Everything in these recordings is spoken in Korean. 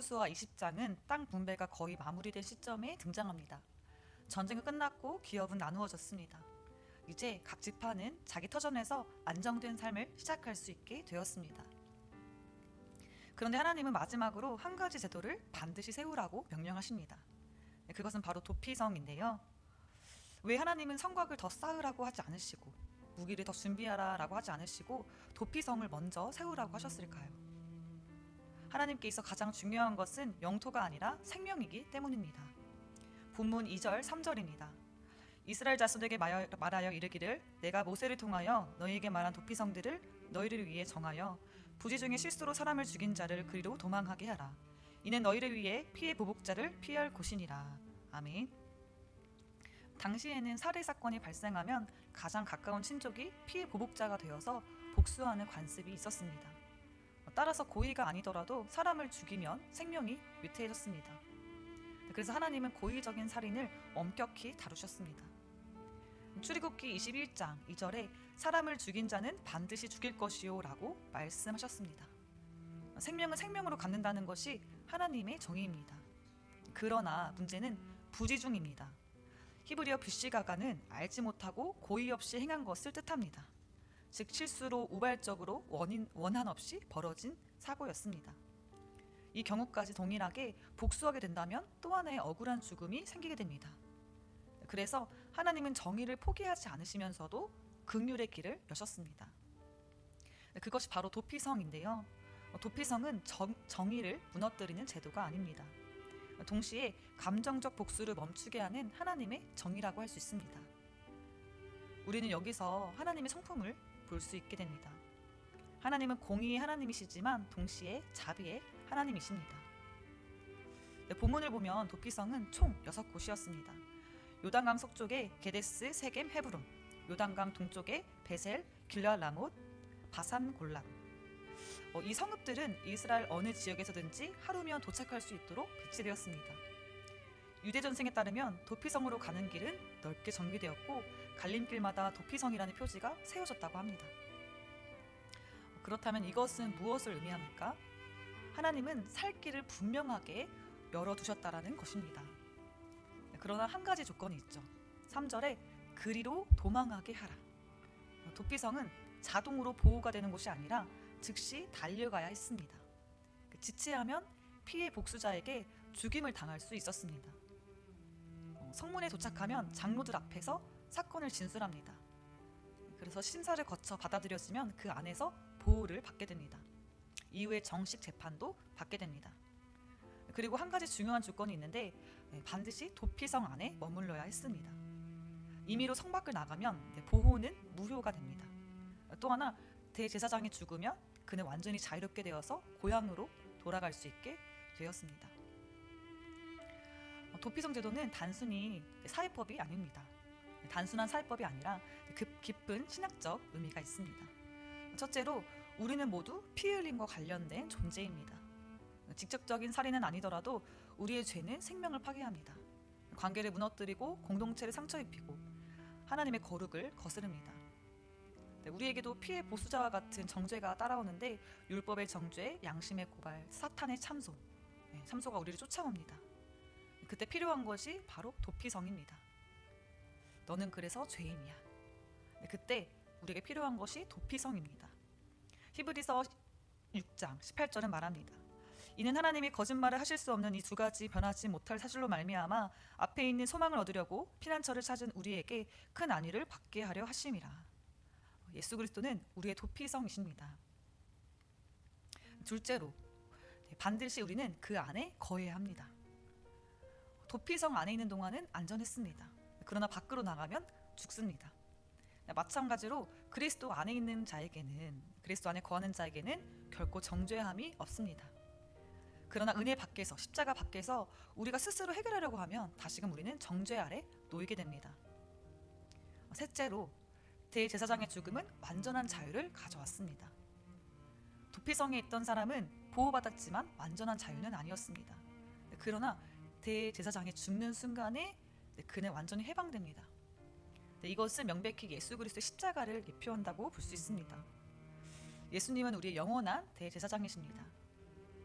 여호수아 20장은 땅 분배가 거의 마무리된 시점에 등장합니다. 전쟁은 끝났고 기업은 나누어졌습니다. 이제 각 지파는 자기 터전에서 안정된 삶을 시작할 수 있게 되었습니다. 그런데 하나님은 마지막으로 한 가지 제도를 반드시 세우라고 명령하십니다. 그것은 바로 도피성인데요. 왜 하나님은 성곽을 더 쌓으라고 하지 않으시고 무기를 더 준비하라라고 하지 않으시고 도피성을 먼저 세우라고 하셨을까요? 하나님께 있어 가장 중요한 것은 영토가 아니라 생명이기 때문입니다. 본문 2절 3절입니다. 이스라엘 자손에게 말하여 이르기를 내가 모세를 통하여 너희에게 말한 도피성들을 너희를 위해 정하여 부지 중에 실수로 사람을 죽인 자를 그리로 도망하게 하라. 이는 너희를 위해 피해 보복자를 피할 곳이니라. 아멘. 당시에는 살해 사건이 발생하면 가장 가까운 친족이 피해 보복자가 되어서 복수하는 관습이 있었습니다. 따라서 고의가 아니더라도 사람을 죽이면 생명이 위태해졌습니다. 그래서 하나님은 고의적인 살인을 엄격히 다루셨습니다. 출애굽기 21장 2절에 사람을 죽인 자는 반드시 죽일 것이요 라고 말씀하셨습니다. 생명은 생명으로 갚는다는 것이 하나님의 정의입니다. 그러나 문제는 부지중입니다. 히브리어 뷰시가가는 알지 못하고 고의 없이 행한 것을 뜻합니다. 즉 실수로 우발적으로 원한 없이 벌어진 사고였습니다. 이 경우까지 동일하게 복수하게 된다면 또 하나의 억울한 죽음이 생기게 됩니다. 그래서 하나님은 정의를 포기하지 않으시면서도 긍휼의 길을 여셨습니다. 그것이 바로 도피성인데요. 도피성은 정의를 무너뜨리는 제도가 아닙니다. 동시에 감정적 복수를 멈추게 하는 하나님의 정의라고 할 수 있습니다. 우리는 여기서 하나님의 성품을 볼 수 있게 됩니다. 하나님은 공의의 하나님이시지만 동시에 자비의 하나님이십니다. 본문을 보면 도피성은 총 6곳이었습니다. 요단강 서쪽에 게데스, 세겜, 헤브론, 요단강 동쪽에 베셀, 길르앗 라못, 바산 골람. 이 성읍들은 이스라엘 어느 지역에서든지 하루면 도착할 수 있도록 배치되었습니다. 유대 전승에 따르면 도피성으로 가는 길은 넓게 전개되었고 갈림길마다 도피성이라는 표지가 세워졌다고 합니다. 그렇다면 이것은 무엇을 의미합니까? 하나님은 살 길을 분명하게 열어두셨다라는 것입니다. 그러나 한 가지 조건이 있죠. 3절에 그리로 도망하게 하라. 도피성은 자동으로 보호가 되는 곳이 아니라 즉시 달려가야 했습니다. 지체하면 피해 복수자에게 죽임을 당할 수 있었습니다. 성문에 도착하면 장로들 앞에서 사건을 진술합니다. 그래서 심사를 거쳐 받아들여지면 그 안에서 보호를 받게 됩니다. 이후에 정식 재판도 받게 됩니다. 그리고 한 가지 중요한 조건이 있는데 반드시 도피성 안에 머물러야 했습니다. 임의로 성 밖을 나가면 보호는 무효가 됩니다. 또 하나 대제사장이 죽으면 그는 완전히 자유롭게 되어서 고향으로 돌아갈 수 있게 되었습니다. 도피성 제도는 단순히 사회법이 아닙니다. 단순한 사회법이 아니라 깊은 신학적 의미가 있습니다. 첫째로 우리는 모두 피 흘림과 관련된 존재입니다. 직접적인 살인은 아니더라도 우리의 죄는 생명을 파괴합니다. 관계를 무너뜨리고 공동체를 상처 입히고 하나님의 거룩을 거스릅니다. 우리에게도 피해 보수자와 같은 정죄가 따라오는데 율법의 정죄, 양심의 고발, 사탄의 참소가 우리를 쫓아옵니다. 그때 필요한 것이 바로 도피성입니다. 너는 그래서 죄인이야. 그때 우리에게 필요한 것이 도피성입니다. 히브리서 6장 18절은 말합니다. 이는 하나님이 거짓말을 하실 수 없는 이 두 가지 변하지 못할 사실로 말미암아 앞에 있는 소망을 얻으려고 피난처를 찾은 우리에게 큰 안위를 받게 하려 하심이라. 예수 그리스도는 우리의 도피성이십니다. 둘째로 반드시 우리는 그 안에 거해야 합니다. 도피성 안에 있는 동안은 안전했습니다. 그러나 밖으로 나가면 죽습니다. 마찬가지로 그리스도 안에 있는 자에게는, 그리스도 안에 거하는 자에게는 결코 정죄함이 없습니다. 그러나 은혜 밖에서, 십자가 밖에서 우리가 스스로 해결하려고 하면 다시금 우리는 정죄 아래 놓이게 됩니다. 셋째로 대제사장의 죽음은 완전한 자유를 가져왔습니다. 도피성에 있던 사람은 보호받았지만 완전한 자유는 아니었습니다. 그러나 대제사장이 죽는 순간에 그는 완전히 해방됩니다. 이것은 명백히 예수 그리스도의 십자가를 예표한다고 볼 수 있습니다. 예수님은 우리의 영원한 대제사장이십니다.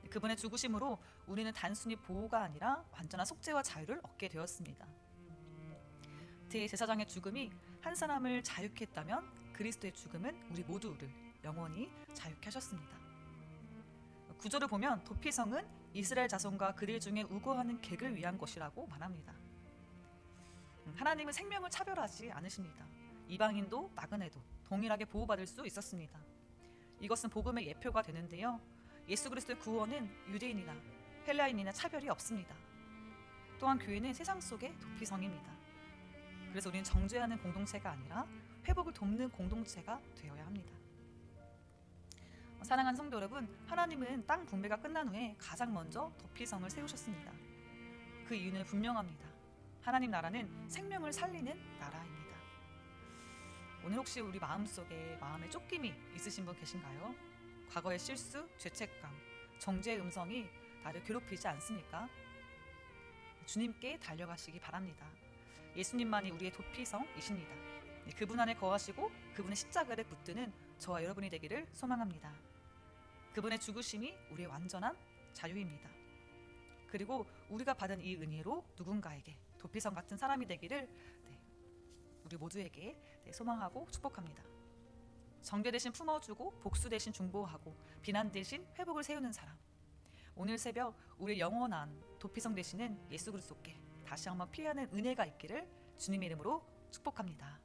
그분의 죽으심으로 우리는 단순히 보호가 아니라 완전한 속죄와 자유를 얻게 되었습니다. 대제사장의 죽음이 한 사람을 자유케 했다면 그리스도의 죽음은 우리 모두를 영원히 자유케 하셨습니다. 구절을 보면 도피성은 이스라엘 자손과 그들 중에 우거하는 객을 위한 것이라고 말합니다. 하나님은 생명을 차별하지 않으십니다. 이방인도 나그네도 동일하게 보호받을 수 있었습니다. 이것은 복음의 예표가 되는데요. 예수 그리스도의 구원은 유대인이나 헬라인이나 차별이 없습니다. 또한 교회는 세상 속의 도피성입니다. 그래서 우리는 정죄하는 공동체가 아니라 회복을 돕는 공동체가 되어야 합니다. 사랑하는 성도 여러분, 하나님은 땅 분배가 끝난 후에 가장 먼저 도피성을 세우셨습니다. 그 이유는 분명합니다. 하나님 나라는 생명을 살리는 나라입니다. 오늘 혹시 우리 마음에 쫓김이 있으신 분 계신가요? 과거의 실수, 죄책감, 정죄의 음성이 나를 괴롭히지 않습니까? 주님께 달려가시기 바랍니다. 예수님만이 우리의 도피성이십니다. 그분 안에 거하시고 그분의 십자가를 붙드는 저와 여러분이 되기를 소망합니다. 그분의 죽으심이 우리의 완전한 자유입니다. 그리고 우리가 받은 이 은혜로 누군가에게 도피성 같은 사람이 되기를 우리 모두에게 소망하고 축복합니다. 정죄 대신 품어주고 복수 대신 중보하고 비난 대신 회복을 세우는 사람. 오늘 새벽 우리 영원한 도피성 되시는 예수 그리스도께 다시 한번 피하는 은혜가 있기를 주님의 이름으로 축복합니다.